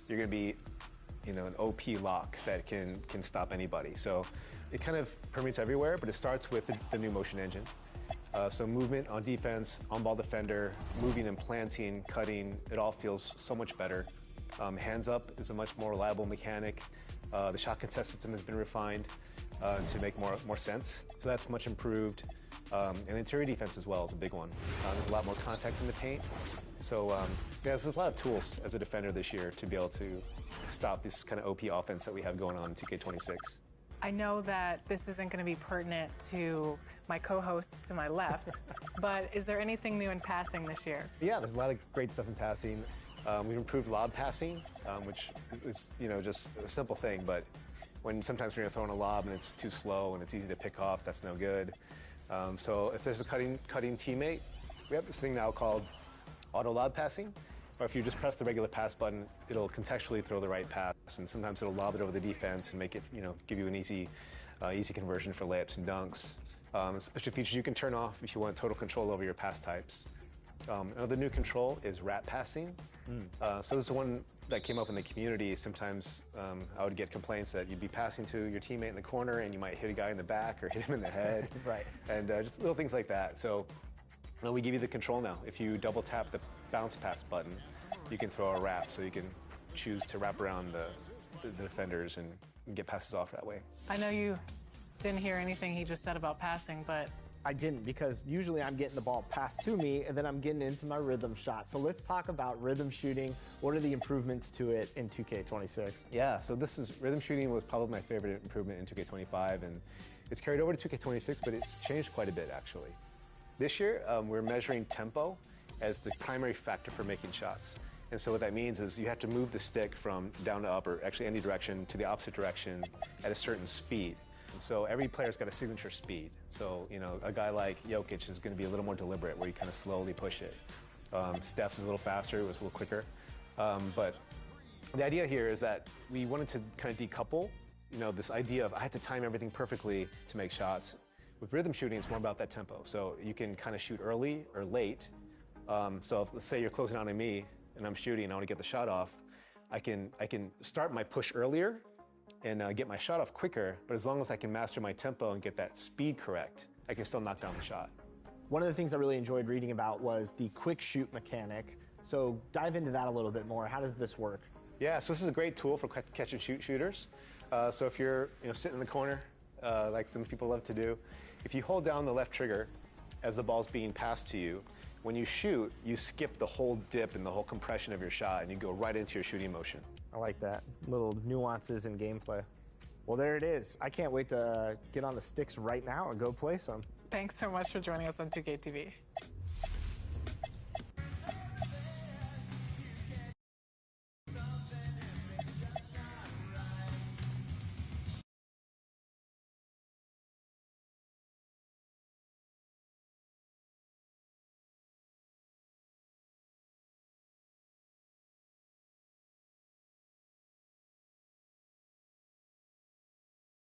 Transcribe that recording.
you're going to be, an OP lock that can stop anybody. So it kind of permeates everywhere, but it starts with the new motion engine. So movement on defense, on-ball defender, moving and planting, cutting, it all feels so much better. Hands up is a much more reliable mechanic. The shot contest system has been refined to make more sense. So that's much improved. And interior defense as well is a big one. There's a lot more contact in the paint. So there's a lot of tools as a defender this year to be able to stop this kind of OP offense that we have going on in 2K26. I know that this isn't going to be pertinent to my co-host to my left, but is there anything new in passing this year? Yeah, there's a lot of great stuff in passing. We've improved lob passing, which is just a simple thing, but sometimes when you're throwing a lob and it's too slow and it's easy to pick off, that's no good. So if there's a cutting teammate, we have this thing now called auto lob passing, or if you just press the regular pass button, it'll contextually throw the right pass, and sometimes it'll lob it over the defense and make it, give you an easy conversion for layups and dunks. Especially features you can turn off if you want total control over your pass types. Another new control is wrap passing. So this is one that came up in the community. Sometimes I would get complaints that you'd be passing to your teammate in the corner and you might hit a guy in the back or hit him in the head. Right. And just little things like that. So we give you the control now. If you double tap the bounce pass button, you can throw a wrap. So you can choose to wrap around the defenders and get passes off that way. I know you didn't hear anything he just said about passing, but I didn't, because usually I'm getting the ball passed to me and then I'm getting into my rhythm shot. So let's talk about rhythm shooting. What are the improvements to it in 2K26? Yeah, so rhythm shooting was probably my favorite improvement in 2K25, and it's carried over to 2K26, but it's changed quite a bit actually. This year, we're measuring tempo as the primary factor for making shots. And so what that means is you have to move the stick from down to up, or actually any direction, to the opposite direction at a certain speed. So every player's got a signature speed. So, a guy like Jokic is going to be a little more deliberate, where you kind of slowly push it. Steph's is a little faster, it was a little quicker. But the idea here is that we wanted to kind of decouple, this idea of I had to time everything perfectly to make shots. With rhythm shooting, it's more about that tempo. So you can kind of shoot early or late. So let's say you're closing on to me and I'm shooting and I want to get the shot off, I can start my push earlier and get my shot off quicker, but as long as I can master my tempo and get that speed correct, I can still knock down the shot. One of the things I really enjoyed reading about was the quick shoot mechanic. So dive into that a little bit more. How does this work? Yeah, so this is a great tool for catch and shoot shooters. So if you're sitting in the corner, like some people love to do, if you hold down the left trigger as the ball's being passed to you, when you shoot, you skip the whole dip and the whole compression of your shot, and you go right into your shooting motion. I like that. Little nuances in gameplay. Well, there it is. I can't wait to get on the sticks right now and go play some. thanks so much for joining us on 2K TV.